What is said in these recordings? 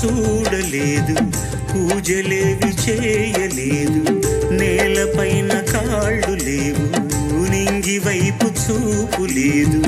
చూడలేదు, పూజలేవి చేయలేదు, నేలపైన కాళ్ళు లేవు, నింగి వైపు చూపు లేదు.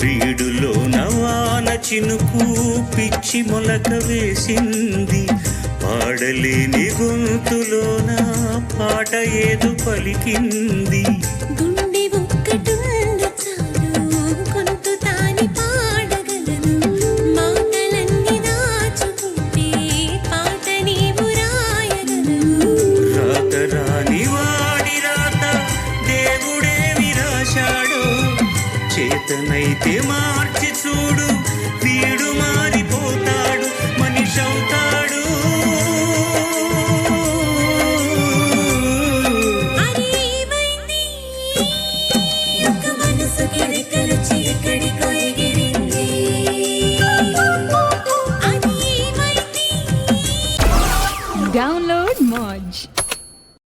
బీడులో నవాన చినుకు పిచ్చి మొలక వేసింది, పాడలేని గొంతులోన పాట ఏదో పలికింది. గుండె ఒక్కటుండ చాలు, కొంత తాని పాడగలను, మాటలన్నీ దాచుకుంటే పాట నీవు రాయగలవు. రాత రాని వాడి రాత దేవుడేమి రాశాడో, చేతనైతే మార్చి చూడు, వీడు మారిపోతాడు, మనిషి అవుతాడు. Download Moj.